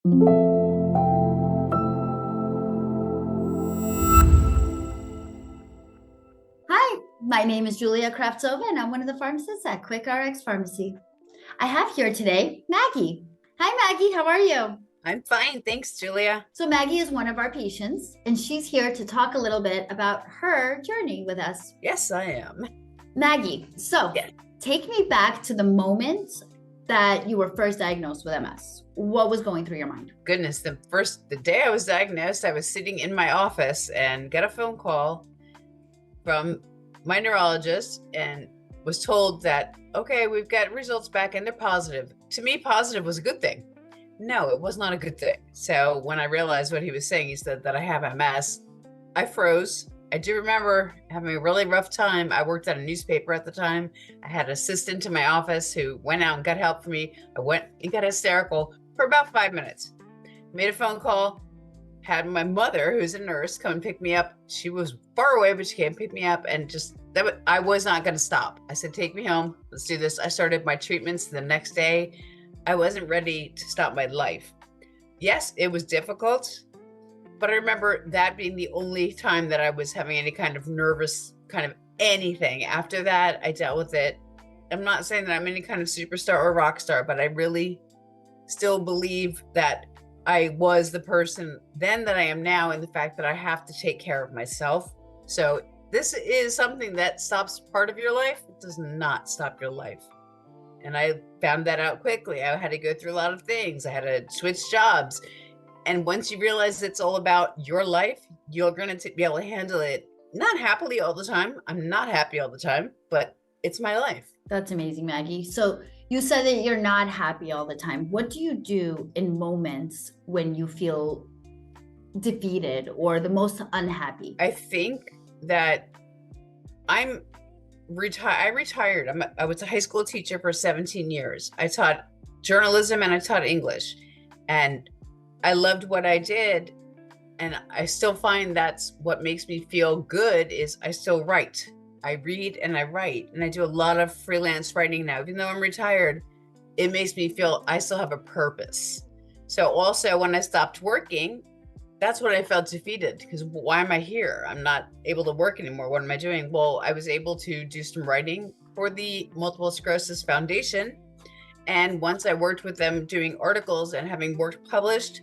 Hi, my name is Julia Kravtsova, and I'm one of the pharmacists at QuickRx Pharmacy. I have here today Maggie. Hi, Maggie. How are you? I'm fine, thanks, Julia. So, Maggie is one of our patients, and she's here to talk a little bit about her journey with us. Yes, I am. Maggie, so Yeah. take me back to the moment that you were first diagnosed with MS. What was going through your mind? Goodness, the day I was diagnosed, I was sitting in my office and got a phone call from my neurologist and was told that, okay, we've got results back and they're positive. To me, positive was a good thing. No, it was not a good thing. So when I realized what he was saying, he said that I have MS, I froze. I do remember having a really rough time. I worked at a newspaper at the time. I had an assistant in my office who went out and got help for me. I went and got hysterical for about 5 minutes. Made a phone call, had my mother, who's a nurse, come and pick me up. She was far away, but she came pick me up, and I was not going to stop. I said, take me home. Let's do this. I started my treatments the next day. I wasn't ready to stop my life. Yes, it was difficult, but I remember that being the only time that I was having any kind of nervous kind of anything. After that, I dealt with it. I'm not saying that I'm any kind of superstar or rock star, but I really still believe that I was the person then that I am now, and the fact that I have to take care of myself. So this is something that stops part of your life. It does not stop your life. And I found that out quickly. I had to go through a lot of things. I had to switch jobs. And once you realize it's all about your life, you're going to be able to handle it. Not happily all the time. I'm not happy all the time, but it's my life. That's amazing, Maggie. So you said that you're not happy all the time. What do you do in moments when you feel defeated or the most unhappy? I think that I retired. I was a high school teacher for 17 years. I taught journalism and I taught English. And I loved what I did. And I still find that's what makes me feel good is I still write. I read and I write, and I do a lot of freelance writing now. Even though I'm retired, it makes me feel I still have a purpose. So also when I stopped working, that's when I felt defeated, because why am I here? I'm not able to work anymore. What am I doing? Well, I was able to do some writing for the Multiple Sclerosis Foundation. And once I worked with them doing articles and having work published,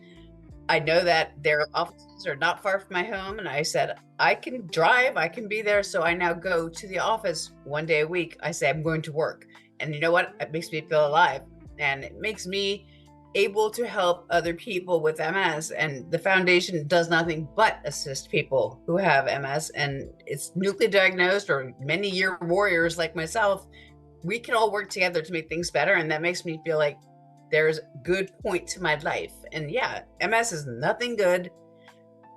I know that their offices are not far from my home. And I said, I can drive, I can be there. So I now go to the office one day a week. I say, I'm going to work. And you know what? It makes me feel alive. And it makes me able to help other people with MS. And the foundation does nothing but assist people who have MS. And it's newly diagnosed or many year warriors like myself. We can all work together to make things better. And that makes me feel like there's a good point to my life. And yeah, MS is nothing good,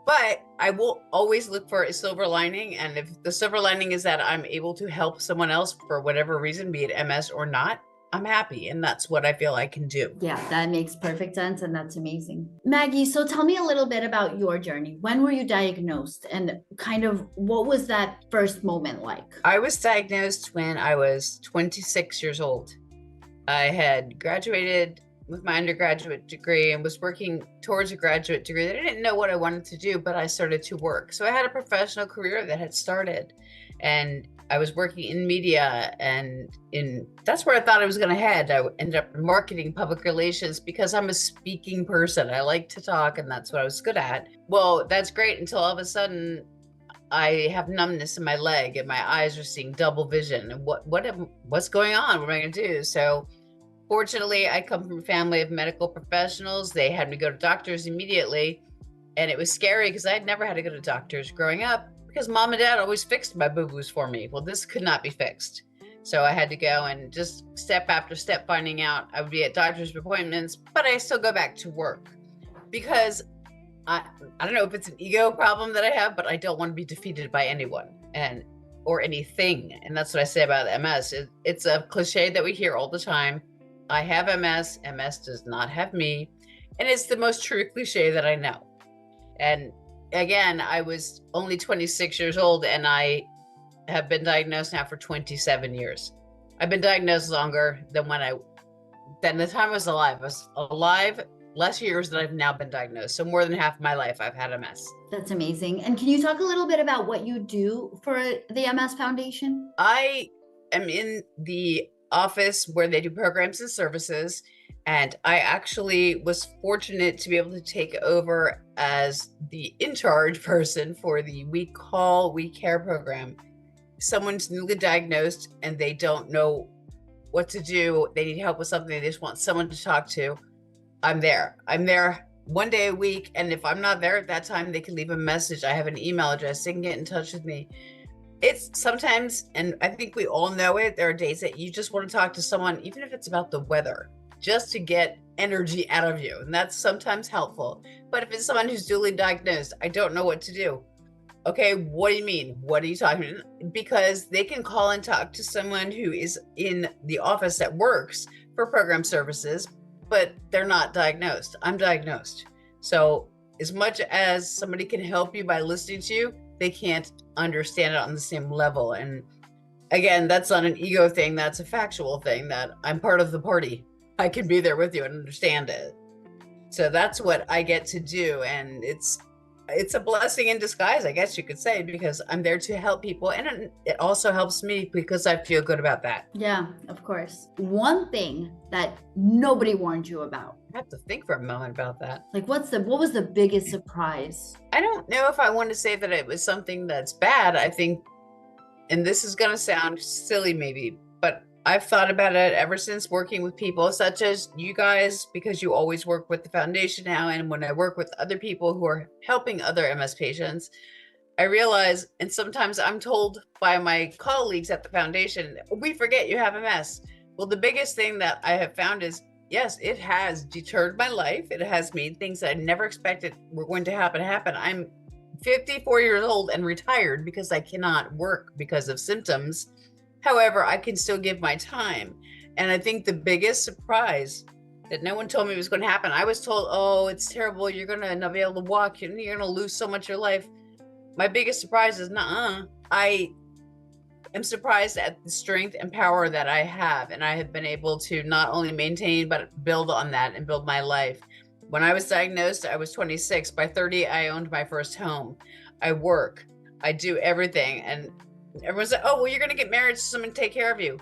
but I will always look for a silver lining. And if the silver lining is that I'm able to help someone else for whatever reason, be it MS or not, I'm happy. And that's what I feel I can do. Yeah, that makes perfect sense. And that's amazing. Maggie, so tell me a little bit about your journey. When were you diagnosed and kind of what was that first moment like? I was diagnosed when I was 26 years old. I had graduated with my undergraduate degree and was working towards a graduate degree. I didn't know what I wanted to do, but I started to work. So I had a professional career that had started, and I was working in media, and that's where I thought I was going to head. I ended up in marketing, public relations, because I'm a speaking person. I like to talk, and that's what I was good at. Well, that's great until all of a sudden I have numbness in my leg and my eyes are seeing double vision. And what's going on? What am I going to do? So fortunately, I come from a family of medical professionals. They had me go to doctors immediately. And it was scary because I had never had to go to doctors growing up because mom and dad always fixed my boo-boos for me. Well, this could not be fixed. So I had to go and just step after step finding out I would be at doctor's appointments, but I still go back to work because I don't know if it's an ego problem that I have, but I don't want to be defeated by anyone or anything. And that's what I say about MS. It's a cliche that we hear all the time. I have MS. MS does not have me. And it's the most true cliche that I know. And again, I was only 26 years old and I have been diagnosed now for 27 years. I've been diagnosed longer than the time I was alive. I was alive less years that I've now been diagnosed. So more than half of my life, I've had MS. That's amazing. And can you talk a little bit about what you do for the MS Foundation? I am in the office where they do programs and services. And I actually was fortunate to be able to take over as the in charge person for the We Call, We Care program. Someone's newly diagnosed and they don't know what to do. They need help with something. They just want someone to talk to. I'm there. I'm there 1 day a week. And if I'm not there at that time, they can leave a message. I have an email address. They can get in touch with me. It's sometimes, and I think we all know it, there are days that you just want to talk to someone, even if it's about the weather, just to get energy out of you. And that's sometimes helpful. But if it's someone who's duly diagnosed, I don't know what to do. Okay, what do you mean? What are you talking about? Because they can call and talk to someone who is in the office that works for program services, but they're not diagnosed. I'm diagnosed. So as much as somebody can help you by listening to you, they can't understand it on the same level. And again, that's not an ego thing. That's a factual thing, that I'm part of the party. I can be there with you and understand it. So that's what I get to do. And it's a blessing in disguise, I guess you could say, because I'm there to help people. And it also helps me because I feel good about that. Yeah, of course. One thing that nobody warned you about. I have to think for a moment about that. Like, what was the biggest surprise? I don't know if I want to say that it was something that's bad. I think, and this is going to sound silly maybe, but I've thought about it ever since working with people such as you guys, because you always work with the foundation now. And when I work with other people who are helping other MS patients, I realize, and sometimes I'm told by my colleagues at the foundation, we forget you have MS. Well, the biggest thing that I have found is, yes, it has deterred my life. It has made things that I never expected were going to happen. I'm 54 years old and retired because I cannot work because of symptoms. However, I can still give my time. And I think the biggest surprise that no one told me was going to happen, I was told, oh, it's terrible. You're going to not be able to walk. You're going to lose so much of your life. My biggest surprise is, I am surprised at the strength and power that I have. And I have been able to not only maintain, but build on that and build my life. When I was diagnosed, I was 26. By 30, I owned my first home. I work. I do everything. And everyone's like, oh, well, you're going to get married so someone to take care of you.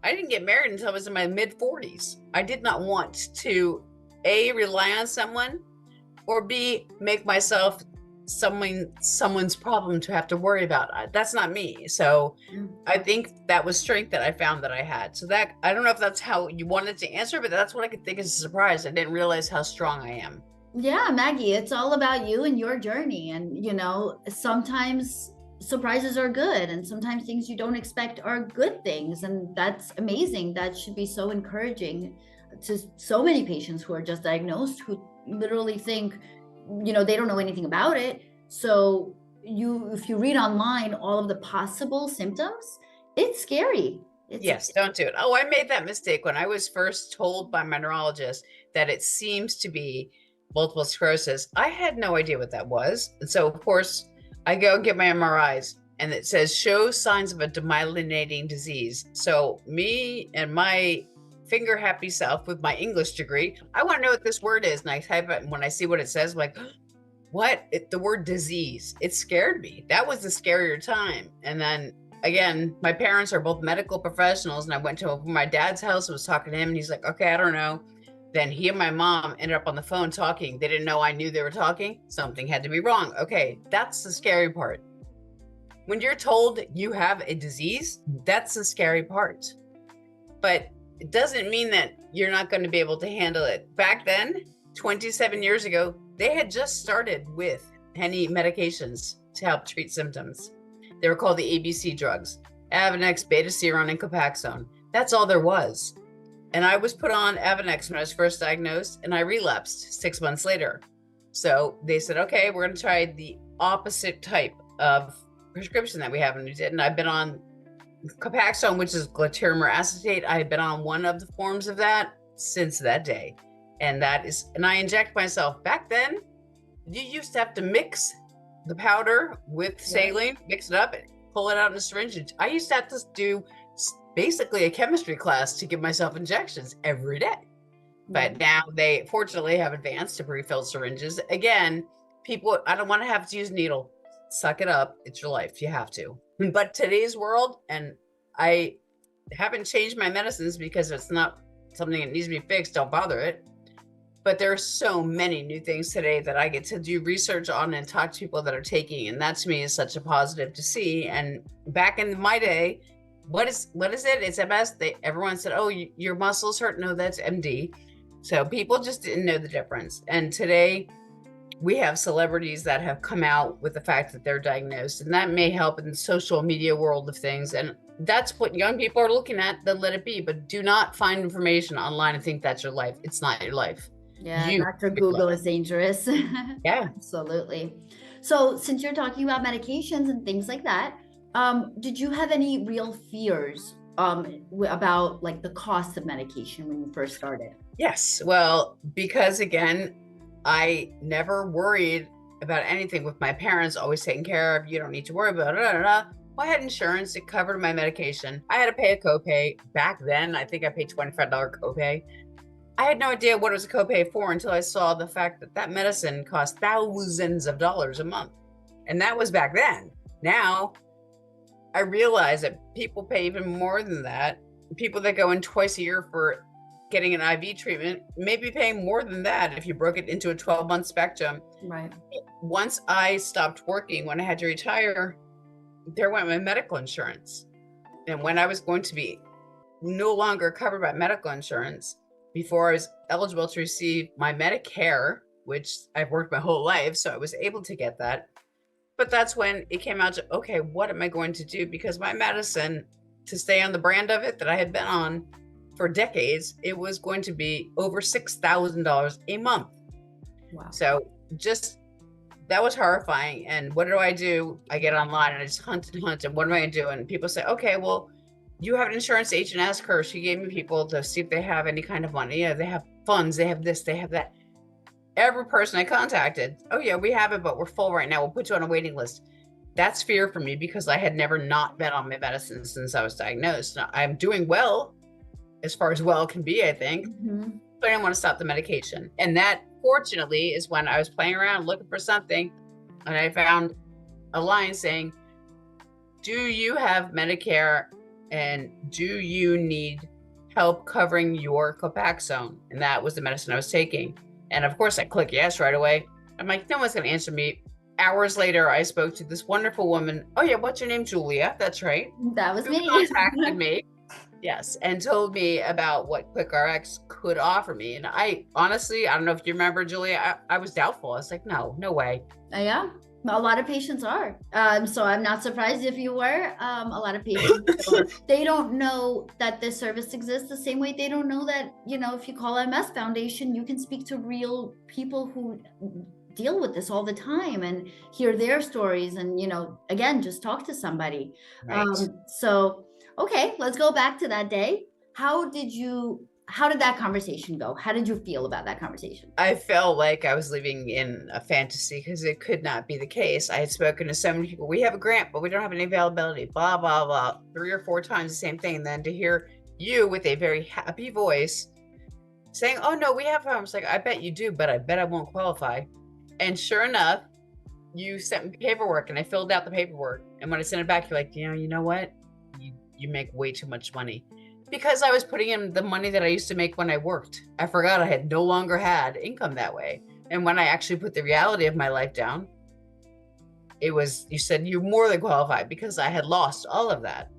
I didn't get married until I was in my mid 40s. I did not want to, A, rely on someone, or B, make myself someone's problem to have to worry about. That's not me. So I think that was strength that I found that I had. So that, I don't know if that's how you wanted to answer, but that's what I could think is a surprise. I didn't realize how strong I am. Yeah, Maggie, it's all about you and your journey. And, sometimes surprises are good, and sometimes things you don't expect are good things. And that's amazing. That should be so encouraging to so many patients who are just diagnosed, who literally think, they don't know anything about it. So if you read online all of the possible symptoms, it's scary. Yes, don't do it. Oh, I made that mistake when I was first told by my neurologist that it seems to be multiple sclerosis. I had no idea what that was. And so, of course, I go get my MRIs and it says show signs of a demyelinating disease. So me and my finger happy self with my English degree, I want to know what this word is. And I type it, and when I see what it says, I'm like, what? The word disease. It scared me. That was the scarier time. And then again, my parents are both medical professionals, and I went to my dad's house and was talking to him, and he's like, okay, I don't know. Then he and my mom ended up on the phone talking. They didn't know I knew they were talking. Something had to be wrong. Okay, that's the scary part. When you're told you have a disease, that's the scary part. But it doesn't mean that you're not going to be able to handle it. Back then, 27 years ago, they had just started with any medications to help treat symptoms. They were called the ABC drugs, Avonex, Betaseron, and Copaxone. That's all there was. And I was put on Avonex when I was first diagnosed, and I relapsed 6 months later. So they said, okay, we're going to try the opposite type of prescription that we have. And we did. And I've been on Copaxone, which is glatiramer acetate. I have been on one of the forms of that since that day. And I inject myself. Back then, you used to have to mix the powder with saline, mix it up, and pull it out in a syringe. I used to have to do basically a chemistry class to give myself injections every day. But now they fortunately have advanced to pre-filled syringes. Again, people, I don't want to have to use a needle. Suck it up. It's your life. You have to. But today's world, and I haven't changed my medicines because it's not something that needs to be fixed. Don't bother it. But there are so many new things today that I get to do research on and talk to people that are taking. And that to me is such a positive to see. And back in my day, what is it? It's MS. Everyone said, oh, your muscles hurt. No, that's MD. So people just didn't know the difference. And today we have celebrities that have come out with the fact that they're diagnosed, and that may help in the social media world of things. And that's what young people are looking at, then let it be. But do not find information online and think that's your life. It's not your life. Yeah, Dr. Google is dangerous. Yeah, absolutely. So since you're talking about medications and things like that, did you have any real fears about like the cost of medication when you first started? Yes. Well, because again, I never worried about anything with my parents always taking care of. You don't need to worry about it. Well, I had insurance. It covered my medication. I had to pay a copay. Back then, I think I paid $25 copay. I had no idea what it was a copay for until I saw the fact that that medicine cost thousands of dollars a month. And that was back then. Now, I realize that people pay even more than that. People that go in twice a year for getting an IV treatment may be paying more than that if you broke it into a 12-month spectrum. Right. Once I stopped working, when I had to retire, there went my medical insurance. And when I was going to be no longer covered by medical insurance, before I was eligible to receive my Medicare, which I've worked my whole life, so I was able to get that. But that's when it came out to, okay, what am I going to do? Because my medicine, to stay on the brand of it that I had been on for decades, it was going to be over $6,000 a month. Wow. So just, that was horrifying. And what do? I get online and I just hunt and hunt. And what am I going to do? And people say, okay, well, you have an insurance agent, ask her. She gave me people to see if they have any kind of money. Yeah, they have funds, they have this, they have that. Every person I contacted, oh yeah, we have it, but we're full right now. We'll put you on a waiting list. That's fear for me because I had never not been on my medicine since I was diagnosed. Now, I'm doing well, as far as well can be, I think, but I didn't want to stop the medication. And that, fortunately, is when I was playing around looking for something, and I found a line saying, do you have Medicare and do you need help covering your Copaxone? And that was the medicine I was taking. And of course I click yes right away. I'm like, no one's going to answer me. Hours later, I spoke to this wonderful woman. Oh yeah, what's your name? Julia. That's right. That was me. Contacted me. Yes. And told me about what QuickRx could offer me. And I honestly, I don't know if you remember, Julia, I was doubtful. I was like, no way. Yeah. A lot of patients are. So I'm not surprised if you were. A lot of patients, they don't know that this service exists the same way they don't know that, if you call MS Foundation, you can speak to real people who deal with this all the time and hear their stories and, again, just talk to somebody. Right. So, okay, let's go back to that day. How did that conversation go? How did you feel about that conversation? I felt like I was living in a fantasy because it could not be the case. I had spoken to so many people. We have a grant, but we don't have any availability, blah, blah, blah, 3 or 4 times the same thing. And then to hear you with a very happy voice saying, oh no, we have I was like, I bet you do, but I bet I won't qualify. And sure enough, you sent me paperwork and I filled out the paperwork. And when I sent it back, you're like, you know what? You make way too much money. Because I was putting in the money that I used to make when I worked. I forgot I had no longer had income that way. And when I actually put the reality of my life down, you said you're more than qualified because I had lost all of that.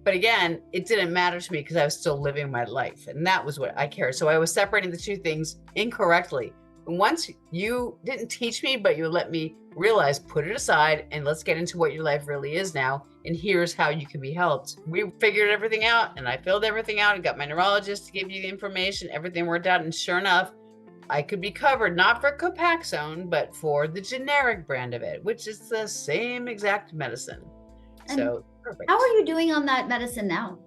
But again, it didn't matter to me because I was still living my life. And that was what I cared. So I was separating the two things incorrectly. And once you didn't teach me, but you let me realize, put it aside and let's get into what your life really is now. And here's how you can be helped. We figured everything out and I filled everything out and got my neurologist to give you the information, everything worked out. And sure enough, I could be covered, not for Copaxone, but for the generic brand of it, which is the same exact medicine. And so perfect. How are you doing on that medicine now?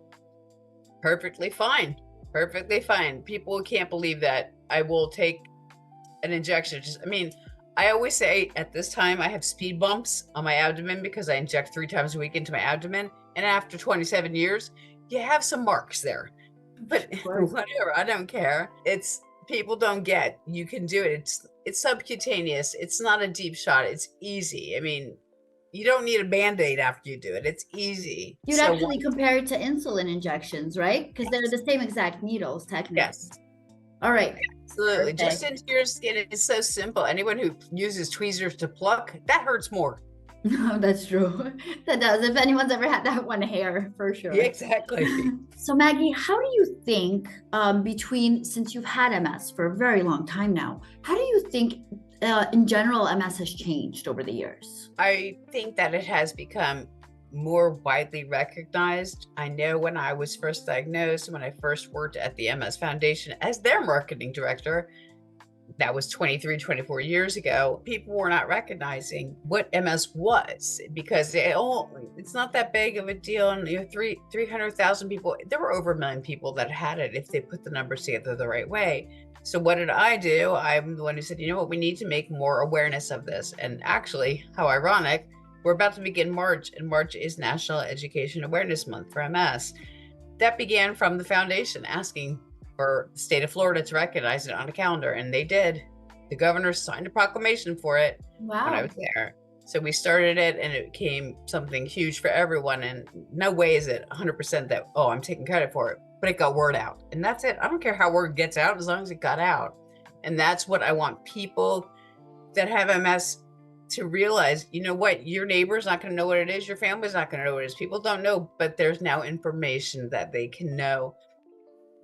Perfectly fine. Perfectly fine. People can't believe that I will take an injection. I always say at this time I have speed bumps on my abdomen because I inject 3 times a week into my abdomen. And after 27 years, you have some marks there. But whatever, I don't care. people don't get. You can do it. It's subcutaneous. It's not a deep shot. It's easy. I mean, you don't need a Band-Aid after you do it. It's easy. You'd So actually compare it to insulin injections, right? Because they're the same exact needles, technically. yes, All right. absolutely. Just Perfect. into your skin. It's so simple. Anyone who uses tweezers to pluck, that hurts more. No, that's true. That does. If anyone's ever had that one hair, for sure. Yeah, exactly. So, Maggie, how do you think, since you've had MS for a very long time now, how do you think, in general, MS has changed over the years? I think that it has become more widely recognized. I know when I was first diagnosed, when I first worked at the MS Foundation as their marketing director, that was 23, 24 years ago, people were not recognizing what MS was because it's not that big of a deal. And 300,000 people, there were over 1 million people that had it if they put the numbers together the right way. So what did I do? I'm the one who said, you know what, we need to make more awareness of this. And actually, how ironic, we're about to begin March, and March is National Education Awareness Month for MS. That began from the foundation asking for the state of Florida to recognize it on a calendar, and they did. The governor signed a proclamation for it when I was there. So we started it, and it became something huge for everyone. And no way is it 100% that, oh, I'm taking credit for it, but it got word out. And that's it. I don't care how word gets out as long as it got out. And that's what I want people that have MS to realize. You know what? Your neighbor's not going to know what it is. Your family's not going to know what it is. People don't know, but there's now information that they can know.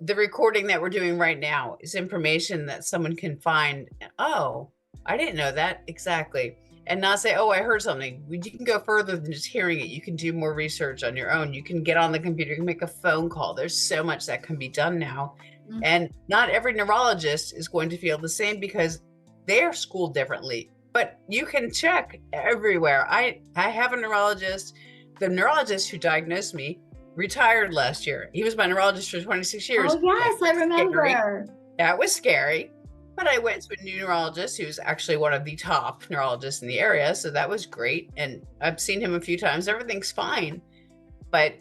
The recording that we're doing right now is information that someone can find. Oh, I didn't know that. Exactly. And not say, oh, I heard something. You can go further than just hearing it. You can do more research on your own. You can get on the computer, you can make a phone call. There's so much that can be done now. Mm-hmm. And not every neurologist is going to feel the same because they're schooled differently, but you can check everywhere. I have a neurologist. The neurologist who diagnosed me retired last year. He was my neurologist for 26 years. Oh, yes, I remember. Scary. That was scary. But I went to a new neurologist who's actually one of the top neurologists in the area. So that was great. And I've seen him a few times. Everything's fine. But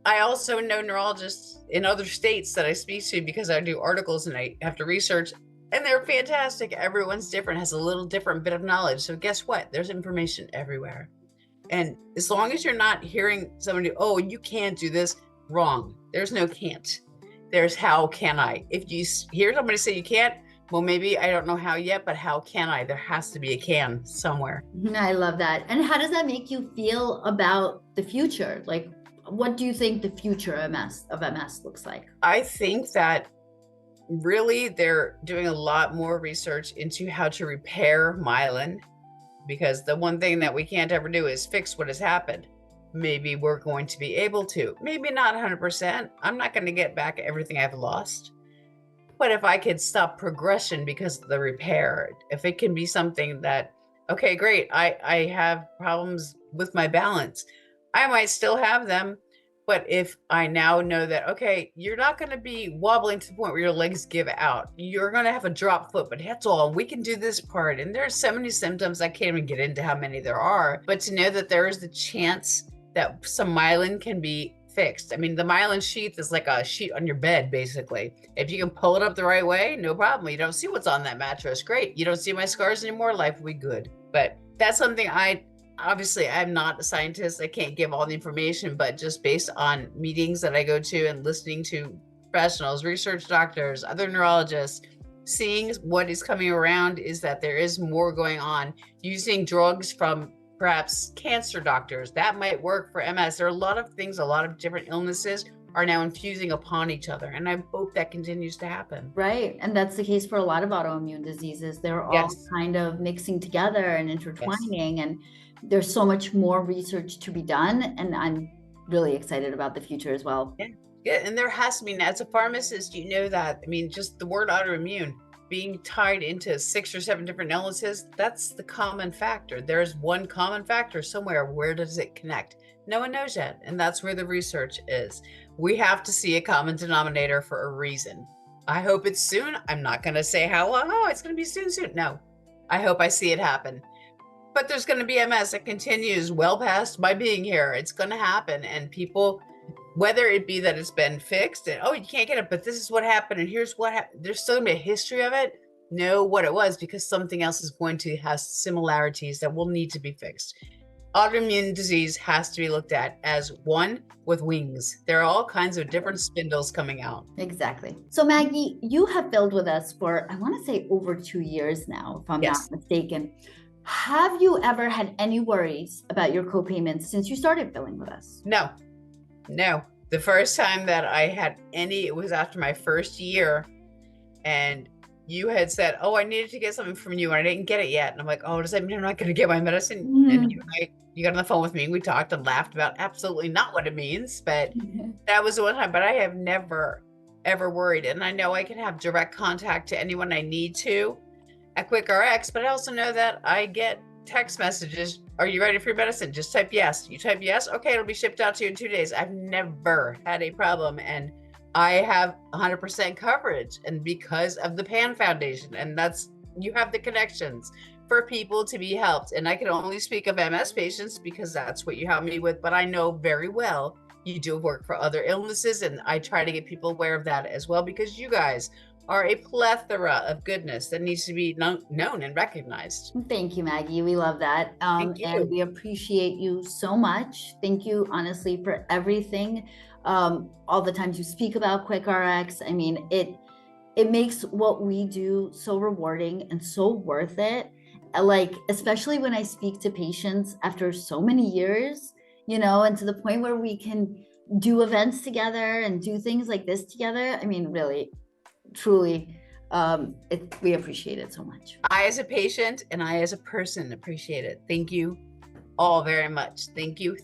I also know neurologists in other states that I speak to because I do articles and I have to research. And they're fantastic. Everyone's different, has a little different bit of knowledge. So guess what? There's information everywhere. And as long as you're not hearing somebody, oh, you can't do this, wrong. There's no can't. There's how can I? If you hear somebody say you can't, well, maybe I don't know how yet, but how can I? There has to be a can somewhere. I love that. And how does that make you feel about the future? Like, what do you think the future of MS looks like? I think that really they're doing a lot more research into how to repair myelin, because the one thing that we can't ever do is fix what has happened. Maybe we're going to be able to, maybe not 100%. I'm not going to get back everything I've lost. But if I could stop progression because of the repair, if it can be something that, okay, great, I have problems with my balance. I might still have them, but if I now know that, okay, you're not going to be wobbling to the point where your legs give out. You're going to have a drop foot, but that's all. We can do this part. And there's so many symptoms. I can't even get into how many there are. But to know that there is the chance that some myelin can be fixed. I mean, the myelin sheath is like a sheet on your bed, basically. If you can pull it up the right way, no problem. You don't see what's on that mattress. Great. You don't see my scars anymore. Life will be good. But that's something obviously, I'm not a scientist. I can't give all the information, but just based on meetings that I go to and listening to professionals, research doctors, other neurologists, seeing what is coming around is that there is more going on. Using drugs from perhaps cancer doctors, that might work for MS. There are a lot of things, a lot of different illnesses are now infusing upon each other. And I hope that continues to happen. Right. And that's the case for a lot of autoimmune diseases. They're all kind of mixing together and intertwining. And there's so much more research to be done. And I'm really excited about the future as well. Yeah. And there has to be, as a pharmacist, you know that. I mean, just the word autoimmune being tied into 6 or 7 different illnesses, that's the common factor. There's one common factor somewhere. Where does it connect? No one knows yet. And that's where the research is. We have to see a common denominator for a reason. I hope it's soon. I'm not going to say how long. Oh, it's going to be soon. No, I hope I see it happen. But there's going to be MS that continues well past my being here. It's going to happen. And people whether it be that it's been fixed and, oh, you can't get it, but this is what happened and here's what happened. There's still gonna be a history of it. Know what it was, because something else is going to have similarities that will need to be fixed. Autoimmune disease has to be looked at as one with wings. There are all kinds of different spindles coming out. Exactly. So Maggie, you have filled with us for, I want to say, over 2 years now, if I'm Yes. not mistaken. Have you ever had any worries about your co-payments since you started filling with us? No. The first time that I had any, it was after my first year, and you had said, oh, I needed to get something from you and I didn't get it yet. And I'm like, oh, does that mean I'm not going to get my medicine? And you got on the phone with me and we talked and laughed about absolutely not what it means, but that was the one time. But I have never, ever worried. And I know I can have direct contact to anyone I need to at QuickRx, but I also know that I get text messages. Are you ready for your medicine? Just type yes. You type yes. Okay, it'll be shipped out to you in 2 days. I've never had a problem. And I have 100% coverage, and because of the PAN Foundation, and that's, you have the connections for people to be helped. And I can only speak of MS patients because that's what you help me with, but I know very well you do work for other illnesses, and I try to get people aware of that as well, because you guys are a plethora of goodness that needs to be known and recognized. Thank you, Maggie. We love that. Thank you. And we appreciate you so much. Thank you, honestly, for everything. All the times you speak about QuickRx. I mean, it makes what we do so rewarding and so worth it. Like, especially when I speak to patients after so many years, and to the point where we can do events together and do things like this together. I mean, really, truly, we appreciate it so much. I, as a patient, and I, as a person, appreciate it. Thank you all very much. Thank you.